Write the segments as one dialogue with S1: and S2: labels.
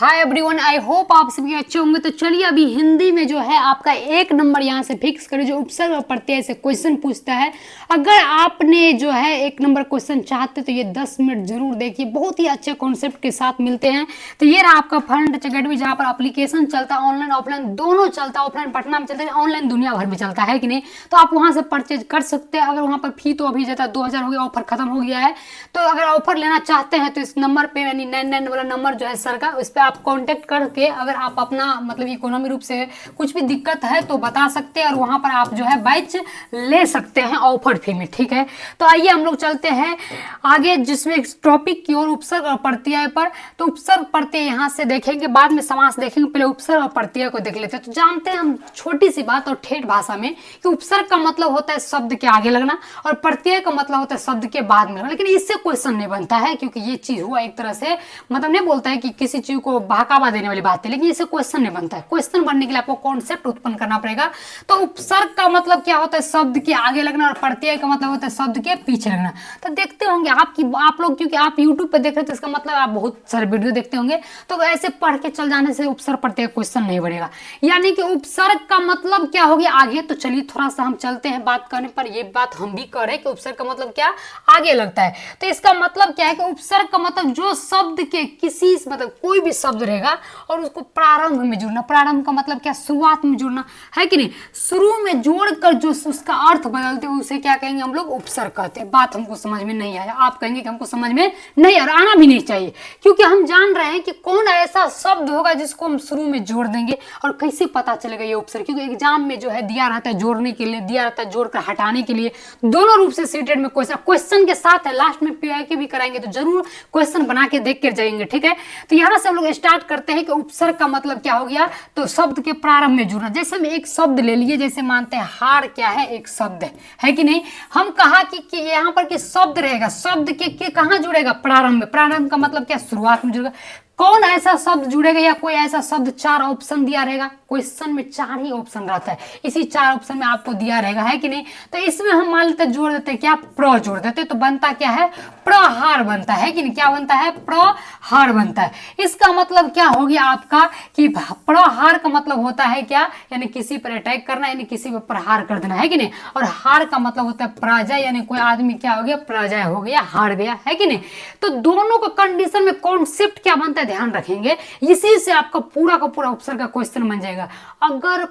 S1: Hi everyone, I hope आप सभी अच्छे होंगे। तो चलिए अभी हिंदी में जो है आपका एक नंबर यहाँ से फिक्स करें, जो उपसर्ग और प्रत्यय से क्वेश्चन पूछता है। अगर आपने जो है एक नंबर क्वेश्चन चाहते तो ये 10 मिनट जरूर देखिए, बहुत ही अच्छे कॉन्सेप्ट के साथ मिलते हैं। तो ये रहा आपका फन टच अकेडमी, जहाँ पर एप्लीकेशन चलता है, ऑनलाइन ऑफलाइन दोनों चलता है। ऑफलाइन पटना में चलता है, ऑनलाइन दुनिया भर में चलता है कि नहीं। तो आप वहाँ से परचेज कर सकते हैं। अगर वहाँ पर फी तो अभी जाता है 2000 हो गया, ऑफर खत्म हो गया है। तो अगर ऑफर लेना चाहते हैं तो इस नंबर पे यानी 99 वाला नंबर जो है सर का, उस पर आप कांटेक्ट करके अगर आप अपना मतलब इकोनॉमी रूप से कुछ भी दिक्कत है तो बता सकते हैं, और वहां पर आप जो है बैच ले सकते हैं ऑफर फी में। ठीक है, तो आइए हम लोग चलते हैं आगे, जिसमें टॉपिक की ओर उपसर्ग और प्रत्यय पर। तो उपसर्ग प्रत्यय यहाँ से देखेंगे, बाद में समास देखेंगे, पहले उपसर्ग और प्रत्यय को देख लेते हैं। तो जानते हैं हम छोटी सी बात और ठेठ भाषा में कि उपसर्ग का मतलब होता है शब्द के आगे लगना, और प्रत्यय का मतलब होता है शब्द के बाद में लगना। लेकिन इससे क्वेश्चन नहीं बनता है, क्योंकि ये चीज हुआ एक तरह से मतलब नहीं बोलता है कि किसी चीज को बहकावा देने वाली बात है, लेकिन इससे क्वेश्चन नहीं बनता है। क्वेश्चन बनने के लिए आपको कॉन्सेप्ट उत्पन्न करना पड़ेगा। तो उपसर्ग का मतलब क्या होता है, शब्द के आगे लगना, और प्रत्यय का मतलब होता है शब्द के पीछे लगना। तो देखते होंगे आप लोग, क्योंकि आप यूट्यूब पे देख रहे थे, इसका मतलब आप बहुत सारे वीडियो देखते होंगे। तो ऐसे पढ़ के चल जाने से उपसर्ग प्रत्यय क्वेश्चन नहीं बनेगा। यानी कि उपसर्ग का मतलब क्या हो गया आगे। तो चलिए थोड़ा सा हम चलते हैं बात करने पर। ये बात हम भी कर रहे हैं कि उपसर्ग का मतलब क्या आगे लगता है। तो इसका मतलब क्या है कि उपसर्ग का मतलब जो शब्द के किसी मतलब कोई भी शब्द रहेगा और उसको प्रारंभ में जोड़ना। प्रारंभ का मतलब क्या, शुरुआत में जोड़ना है कि नहीं। शुरू में जोड़कर जो उसका अर्थ बदलते हैं उसे क्या कहेंगे हम लोग, उपसर्ग कहते हैं। बात हमको समझ में नहीं आया, आप कहेंगे कि हमको समझ में नहीं आ रहा, आना भी नहीं चाहिए, क्योंकि हम जान रहे हैं कि कौन ऐसा शब्द होगा जिसको हम शुरू में जोड़ देंगे। और कैसे पता चलेगा ये उपसर्ग, क्योंकि एग्जाम में जो है दिया रहता है जोड़ने के लिए, दिया रहता है जोड़कर हटाने के लिए। दोनों रूप से सीटेड में क्वेश्चन के साथ है, लास्ट में पीआईक्यू भी कराएंगे, तो जरूर क्वेश्चन बना के देख कर जाएंगे। ठीक है, तो यहाँ से हम लोग स्टार्ट करते हैं कि उपसर्ग का मतलब क्या हो गया। तो शब्द के प्रारंभ में जुड़ना। जैसे हम एक शब्द ले लिए, जैसे मानते हैं हार क्या है, एक शब्द है कि नहीं। हम कहा कि यहाँ पर कि शब्द रहेगा, शब्द के कहाँ जुड़ेगा, प्रारंभ में। प्रारंभ का मतलब क्या, शुरुआत में जुड़ेगा। कौन ऐसा शब्द जुड़ेगा, या कोई ऐसा शब्द, 4 ऑप्शन दिया रहेगा। क्वेश्चन में 4 ही ऑप्शन रहता है, इसी 4 ऑप्शन में आपको दिया रहेगा, है कि नहीं। तो इसमें हम मान लेते जोड़ देते क्या, प्र जोड़ देते, तो बनता क्या है, प्रहार बनता है कि नहीं। क्या बनता है, प्रहार बनता है। इसका मतलब क्या हो गया आपका कि प्रहार का मतलब होता है क्या, यानी किसी पर अटैक करना, यानी किसी पर प्रहार कर देना, है कि नहीं। और हार का मतलब होता है पराजय, यानी कोई आदमी क्या हो गया, पराजय हो गया, हार गया, है कि नहीं। तो दोनों का कंडीशन में कॉन्सेप्ट क्या बनता है, ध्यान रखेंगे। इसी से आपका पूरा का पूरा उपसर्ग का क्वेश्चन बन जाएगा। अगर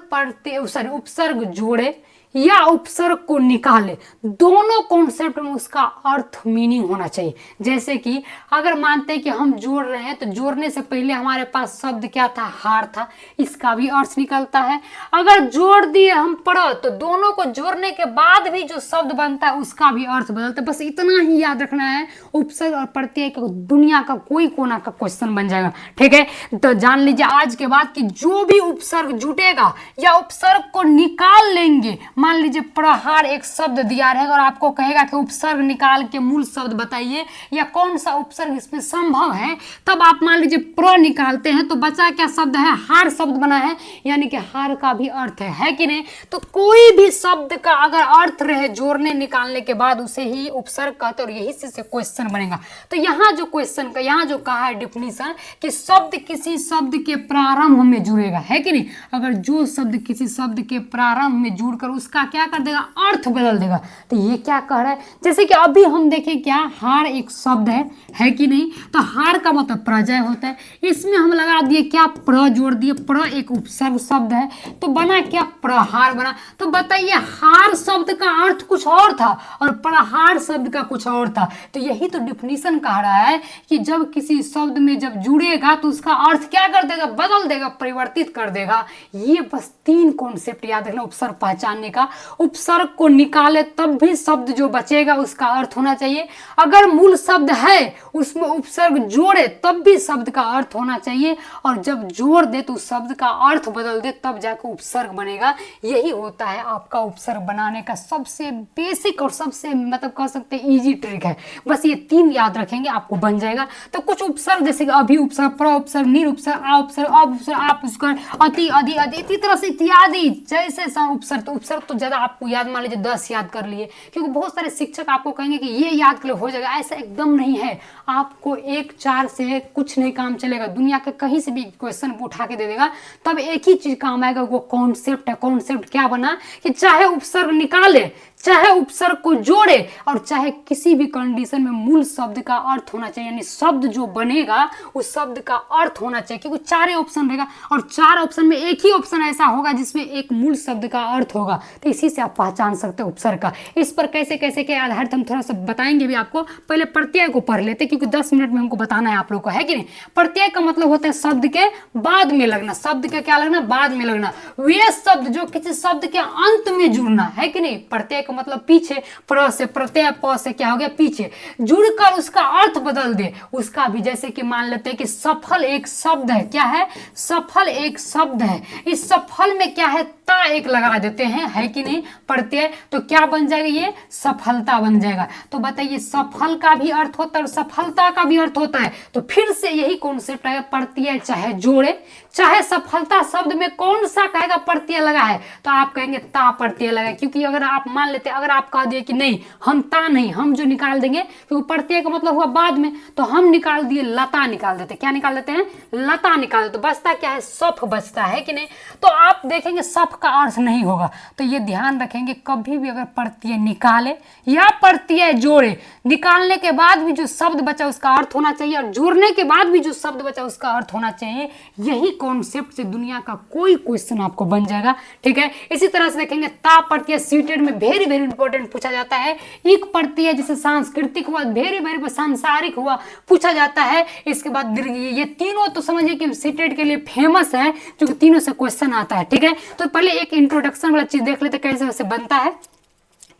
S1: उपसर्ग जोड़े या उपसर्ग को निकाले, दोनों कॉन्सेप्ट में उसका अर्थ मीनिंग होना चाहिए। जैसे कि अगर मानते हैं कि हम जोड़ रहे हैं, तो जोड़ने से पहले हमारे पास शब्द क्या था, हार था, इसका भी अर्थ निकलता है। अगर जोड़ दिए हम प्र, तो दोनों को जोड़ने के बाद भी जो शब्द बनता है उसका भी अर्थ बदलता है। बस इतना ही याद रखना है। उपसर्ग और प्रत्यय का दुनिया का कोई कोना का क्वेश्चन बन जाएगा। ठीक है, तो जान लीजिए आज के बाद कि जो भी उपसर्ग जुटेगा या उपसर्ग को निकाल लेंगे, मान लीजिए प्रहार एक शब्द दिया रहेगा और आपको कहेगा कि उपसर्ग निकाल के मूल शब्द बताइए या कौन सा उपसर्ग इसमें संभव है, तब आप मान लीजिए प्र निकालते हैं तो बचा क्या शब्द है, हार शब्द बना है, यानी कि हार का भी अर्थ है कि नहीं। तो कोई भी शब्द का अगर अर्थ रहे जोड़ने निकालने के बाद उसे ही उपसर्ग कहते हैं, और यही से क्वेश्चन बनेगा। तो यहाँ जो क्वेश्चन का यहाँ जो कहा है डिफिनीशन कि शब्द किसी शब्द के प्रारंभ में जुड़ेगा, है कि नहीं। अगर जो शब्द किसी शब्द के प्रारंभ में जुड़कर उसका क्या कर देगा, अर्थ बदल देगा। तो ये क्या कह रहा है, जैसे कि अभी हम देखें क्या, हार एक शब्द है कि नहीं। तो हार का मतलब पराजय होता है, इसमें हम लगा दिए क्या, प्र जोड़ दिए, प्र एक उपसर्ग शब्द है, तो बना क्या, प्रहार बना। तो बताइए हार शब्द का अर्थ कुछ और था और प्रहार शब्द का कुछ और था। तो यही तो डिफिनीशन कह रहा है कि जब किसी शब्द में जब जुड़ेगा तो उसका अर्थ क्या कर देगा, बदल देगा, परिवर्तित कर देगा। ये बस 3 कॉन्सेप्ट याद रखना उपसर्ग पहचानने का। उपसर्ग को निकाले तब भी शब्द जो बचेगा उसका अर्थ होना चाहिए। अगर मूल शब्द है उसमें उपसर्ग जोड़े तब भी शब्द का अर्थ होना चाहिए, और जब जोड़ दे तो उस शब्द का अर्थ बदल दे तब जाकर उपसर्ग बनेगा। यही होता है आपका उपसर्ग बनाने का सबसे बेसिक और सबसे मतलब कह सकते हैं इजी ट्रिक है। बस ये 3 याद रखेंगे आपको बन जाएगा। तो कुछ उपसर्ग जैसे कि अभी उपसर्ग, प्र उपसर्ग, निर उपसर्ग, आ उपसर्ग, अब उपसर्ग, आप उपसर्ग, अति, अधि, अधि, इसी तरह से इत्यादि जैसे उपसर्ग। तो उपसर्ग तो ज़्यादा आपको याद, मान लीजिए 10 याद कर लिए, क्योंकि बहुत सारे शिक्षक आपको कहेंगे कि ये याद कर लो हो जाएगा, ऐसा एकदम नहीं है। आपको 1-4 से कुछ नहीं काम चलेगा, दुनिया के कहीं से भी क्वेश्चन उठा के दे देगा, तब एक ही चीज़ काम आएगा, वो कॉन्सेप्ट है। कॉन्सेप्ट क्या बना कि चाहे उपसर्ग निकाले, चाहे उपसर्ग को जोड़े, और चाहे किसी भी कंडीशन में मूल शब्द का अर्थ होना चाहिए, यानी शब्द जो बनेगा उस शब्द का अर्थ होना चाहिए, क्योंकि 4 ऑप्शन रहेगा और 4 ऑप्शन में एक ही ऑप्शन ऐसा होगा जिसमें एक मूल शब्द का अर्थ होगा। तो इसी से आप पहचान सकते हो उपसर्ग का। इस पर कैसे कैसे के आधारित हम थोड़ा सा बताएंगे भी आपको। पहले प्रत्यय को पढ़ लेते, क्योंकि 10 मिनट में हमको बताना है आप लोग को, है कि नहीं। प्रत्यय का मतलब होता है शब्द के बाद में लगना, शब्द का क्या लगना, बाद में लगना। वे शब्द जो किसी शब्द के अंत में जुड़ना, है कि नहीं। प्रत्यय मतलब पीछे, प्र से प्रत्यय, प से क्या हो गया पीछे, जुड़कर उसका अर्थ बदल दे उसका भी। जैसे कि मान लेते हैं कि सफल एक शब्द है, क्या है, सफल एक शब्द है, इस सफल में क्या है, ता एक लगा देते हैं, है कि नहीं, प्रत्यय, तो क्या बन जाएगा, ये सफलता बन जाएगा। तो बताइए सफल का भी अर्थ होता है और सफलता का भी अर्थ होता है, तो फिर से यही कॉन्सेप्ट है, प्रत्यय चाहे जोड़े चाहे सफलता शब्द में कौन सा कहेगा प्रत्यय लगा है, तो आप कहेंगे ता प्रत्यय लगा। क्योंकि अगर आप मान लेते, अगर आप कह दिए कि नहीं हम ता नहीं, हम जो निकाल देंगे, क्योंकि प्रत्यय का मतलब हुआ बाद में, तो हम निकाल दिए लता निकाल देते, क्या निकाल देते हैं, लता निकाल देते, तो बचता क्या है, सफ बचता है कि नहीं। तो आप देखेंगे सफ का अर्थ नहीं होगा, तो ये ध्यान रखेंगे कभी भी अगर प्रत्यय निकाले या प्रत्यय जोड़े, निकालने के बाद भी जो शब्द बचा उसका अर्थ होना चाहिए, और जोड़ने के बाद भी जो शब्द बचा उसका अर्थ होना चाहिए। यही कॉन्सेप्ट से दुनिया का कोई क्वेश्चन आपको बन जाएगा, ठीक है। इसी तरह से देखेंगे ता प्रत्यय सीटेड में वेरी वेरी इंपॉर्टेंट पूछा जाता है। इक प्रत्यय जैसे सांस्कृतिक हुआ, वेरी वेरी सांसारिक हुआ, पूछा जाता है। इसके बाद दीर्घ, ये तीनों तो समझिए कि सीटेड के लिए फेमस है, क्योंकि तीनों से क्वेश्चन आता है, ठीक है। तो पहले एक इंट्रोडक्शन वाला चीज देख लेते कैसे वैसे बनता है,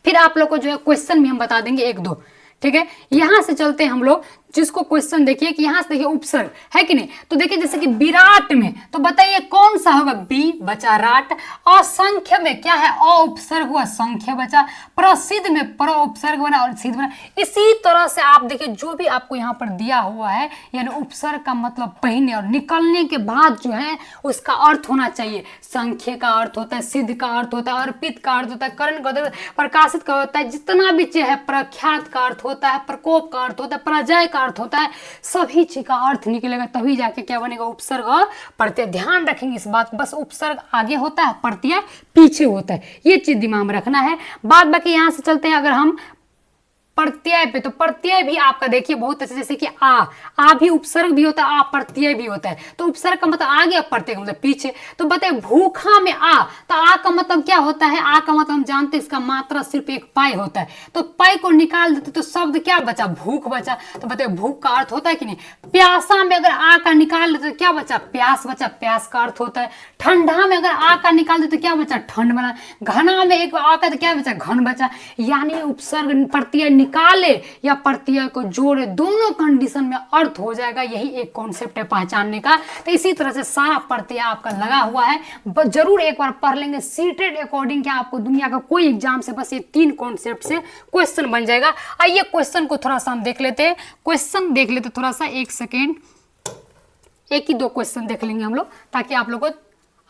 S1: फिर आप लोग को जो है क्वेश्चन भी हम बता देंगे 1-2, ठीक है। यहां से चलते हैं हम लोग, जिसको क्वेश्चन देखिए कि यहां से देखिए उपसर्ग है कि नहीं, तो देखिए जैसे कि विराट में, तो बताइए कौन सा होगा, बी बचा राट। असंख्य में क्या है, अ उपसर्ग हुआ, संख्य बचा। प्रसिद्ध में प्र उपसर्ग बना और सिद्ध बना। इसी तरह से आप देखिए जो भी आपको यहाँ पर दिया हुआ है, यानी उपसर्ग का मतलब पहने और निकलने के बाद जो है उसका अर्थ होना चाहिए। संख्य का अर्थ होता है, सिद्ध का अर्थ होता है, अर्पित का अर्थ होता है, करण का होता है, प्रकाशित का होता है, जितना भी चीज है, प्रख्यात का अर्थ होता है, प्रकोप का अर्थ होता है, पराजय का अर्थ होता है, सभी चीज का अर्थ निकलेगा, तभी जाके क्या बनेगा, उपसर्ग और प्रत्यय। ध्यान रखेंगे इस बात, बस उपसर्ग आगे होता है, प्रत्यय पीछे होता है, ये चीज दिमाग में रखना है। बाद बाकी यहां से चलते हैं अगर हम प्रत्यय पे, तो प्रत्यय भी आपका देखिए बहुत अच्छे, जैसे कि आ भी उपसर्ग भी होता है, आ प्रत्यय भी होता है। तो उपसर्ग का मतलब आगे, प्रत्यय का मतलब पीछे। तो बताइए भूखा में आ, तो आ का मतलब क्या होता है, आ का मतलब हम जानते हैं इसका मात्रा सिर्फ एक पाई होता है, तो पाई को निकाल देते तो शब्द क्या बचा, भूख बचा। तो बताइए भूख का अर्थ होता है कि नहीं। प्यासा में अगर आ का निकाल देते तो क्या बचा, प्यास बचा, प्यास का अर्थ होता है। ठंडा में अगर आ का निकाल देते तो क्या बचा, ठंड बना। घना में एक आ का तो क्या बचा, घन बचा। यानी उपसर्ग प्रत्यय निकाले या प्रत्यय को जोड़े, दोनों कंडीशन में अर्थ हो जाएगा। यही एक कॉन्सेप्ट है पहचानने का। तो इसी तरह से सारा प्रत्यय आपका लगा हुआ है, जरूर एक बार पढ़ लेंगे। सीटेड अकॉर्डिंग क्या आपको दुनिया का कोई एग्जाम से बस ये 3 कॉन्सेप्ट से क्वेश्चन बन जाएगा। आइए क्वेश्चन को थोड़ा सा हम देख लेते हैं, क्वेश्चन देख लेते थोड़ा सा, 1 सेकेंड, 1 ही 2 क्वेश्चन देख लेंगे हम लोग, ताकि आप लोगों को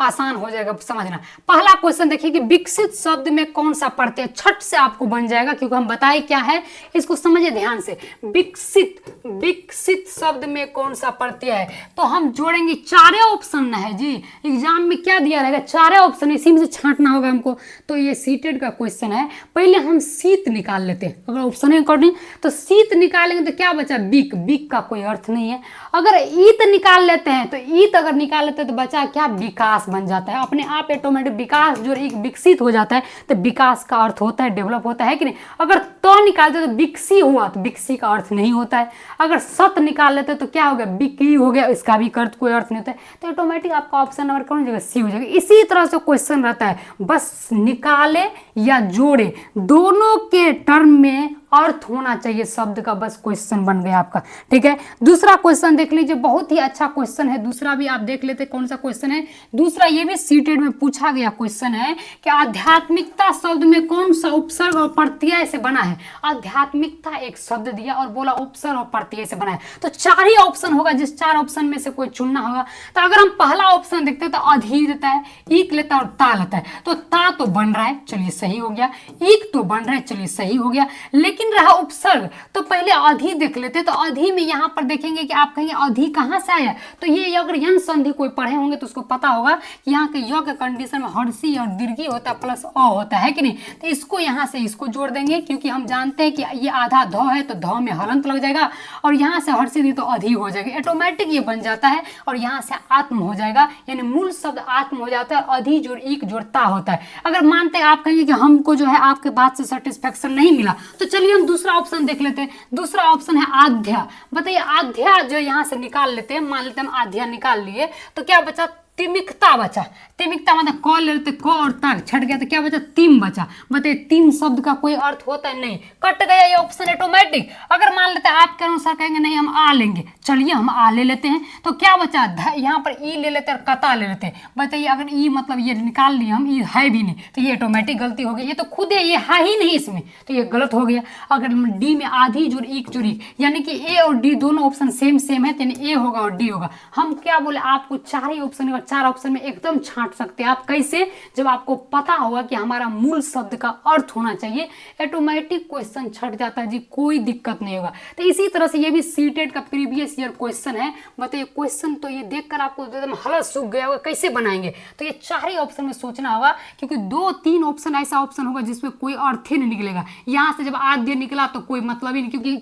S1: आसान हो जाएगा समझना। पहला क्वेश्चन देखिए कि विकसित शब्द में कौन सा प्रत्यय, छठ से आपको बन जाएगा, क्योंकि हम बताए क्या है, इसको समझिए ध्यान से। विकसित, विकसित शब्द में कौन सा प्रत्यय है, तो हम जोड़ेंगे, 4 ऑप्शन है जी, एग्जाम में क्या दिया रहेगा, 4 ऑप्शन, इसी में से छांटना होगा हमको। तो ये सीटेड का क्वेश्चन है। पहले हम शीत निकाल लेते हैं, अगर ऑप्शन अकॉर्डिंग, तो शीत निकालेंगे तो क्या बचा, बिक, बिक का कोई अर्थ नहीं है। अगर ईत निकाल लेते हैं, तो ईत अगर निकाल लेते हैं तो बचा क्या, विकास बन जाता है। अपने आप ऑटोमेटिक विकास जो एक विकसित हो जाता है, तो विकास का अर्थ होता है डेवलप होता है कि नहीं। अगर तो निकालते तो विकसी हुआ, तो विकसी का अर्थ नहीं होता है। अगर सत निकाल लेते तो क्या हो गया, बिक्री हो गया, इसका भी अर्थ कोई अर्थ नहीं होता है। तो ऑटोमेटिक आपका ऑप्शन नंबर कौन हो जाएगा, सी हो जाएगा। इसी तरह से क्वेश्चन रहता है, बस निकाले या जोड़े, दोनों के टर्म में अर्थ होना चाहिए शब्द का, बस क्वेश्चन बन गया आपका। ठीक है, दूसरा क्वेश्चन देख लीजिए, बहुत ही अच्छा क्वेश्चन है। दूसरा भी आप देख लेते कौन सा क्वेश्चन है। दूसरा ये भी सीटेड में पूछा गया क्वेश्चन है कि आध्यात्मिकता शब्द में कौन सा उपसर्ग और प्रत्यय से बना है। आध्यात्मिकता एक शब्द दिया और बोला उपसर्ग और प्रत्यय से बना है, तो 4 ही ऑप्शन होगा, जिस 4 ऑप्शन में से कोई चुनना होगा। तो अगर हम पहला ऑप्शन देखते हैं तो अधि देता है, ईक लेता है और ता लेता है। तो ता तो बन रहा है, चलिए सही हो गया। ईक तो बन रहा है, चलिए सही हो गया। लेकिन रहा उपसर्ग, तो पहले अधि देख लेते। तो अधि में यहाँ पर देखेंगे कि आप कहेंगे अधि कहाँ से आया, तो ये अगर यन संधि कोई पढ़े होंगे तो उसको पता होगा कि यहाँ के य के कंडीशन में हर्षी और दीर्घी होता है प्लस अ होता है कि नहीं। तो इसको यहाँ से इसको जोड़ देंगे, क्योंकि हम जानते हैं कि ये आधा ध है तो ध में हलंत लग जाएगा, और यहाँ से हर्षी दी तो अधि हो जाएगी, ऑटोमेटिक ये बन जाता है। और यहाँ से आत्म हो जाएगा, यानी मूल शब्द आत्म हो जाता है, अधि जोड़ ईक जोड़ता होता है। अगर मानते हैं आप कहेंगे कि हमको जो है आपके बात से सेटिस्फेक्शन नहीं मिला, तो चलिए हम दूसरा ऑप्शन देख लेते हैं। दूसरा ऑप्शन है आध्या। बताइए आध्या जो यहाँ से निकाल लेते हैं, मान लेते हैं हम आध्या निकाल लिए, तो क्या बचा, तिमिकता बचा। तिमिकता मतलब क ले लेते, क और ता छट गया तो क्या बचा, तिम बचा। बताइए तिम शब्द का कोई अर्थ होता है, नहीं, कट गया ये ऑप्शन ऑटोमेटिक। अगर मान लेते हैं आपके अनुसार कहेंगे नहीं हम आ लेंगे, चलिए हम आ ले लेते हैं, तो क्या बचा, यहाँ पर ई ले लेते और कता ले लेते हैं। बताइए अगर ई मतलब ये निकाल लिए हम, ई है भी नहीं, तो ये ऑटोमेटिक गलती हो गई। ये तो खुद है, ये है ही नहीं इसमें, तो ये गलत हो गया। अगर डी में आधी जोड़ ईक जोड़ ईक, यानी कि ए और डी दोनों ऑप्शन सेम सेम है, यानी ए होगा और डी होगा। हम क्या बोले, आपको 4 ही ऑप्शन, 4 ऑप्शन में एकदम छांट सकते हैं आप। कैसे, जब आपको पता होगा कि हमारा मूल शब्द का अर्थ होना चाहिए, ऑटोमेटिक क्वेश्चन छट जाता है जी, कोई दिक्कत नहीं होगा। तो इसी तरह से ये भी सीटेड का प्रीवियस ईयर क्वेश्चन है। बताइए क्वेश्चन तो ये देखकर आपको एकदम हलस सूख गया होगा, कैसे बनाएंगे। तो ये 4 ही ऑप्शन में सोचना होगा, क्योंकि 2-3 ऑप्शन ऐसा ऑप्शन होगा जिसमें कोई अर्थ ही नहीं निकलेगा। यहाँ से जब आद्य निकला तो कोई मतलब ही नहीं, क्योंकि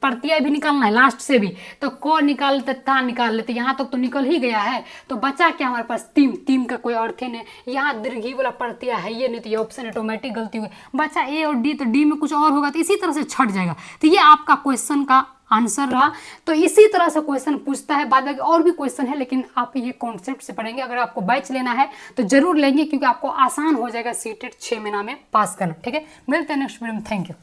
S1: प्रत्यय भी निकालना है लास्ट से भी, तो क निकाल लेते, ता निकाल लेते, यहाँ तक तो निकल ही गया है। तो बचा क्या हमारे पास, तिम। तिम का कोई अर्थ ही नहीं, यहाँ दीर्घी वाला प्रत्यय है ये नहीं, तो ये ऑप्शन ऑटोमेटिक गलती हुई। बचा ए और डी, तो डी में कुछ और होगा, तो इसी तरह से छट जाएगा। तो ये आपका क्वेश्चन का आंसर रहा। तो इसी तरह से क्वेश्चन पूछता है, बाद में और भी क्वेश्चन है, लेकिन आप ये कॉन्सेप्ट से पढ़ेंगे। अगर आपको बैच लेना है तो जरूर लेंगे, क्योंकि आपको आसान हो जाएगा सीटेट 6 महीना में पास करना। ठीक है, मिलते हैं नेक्स्ट वीडियो में। Thank you.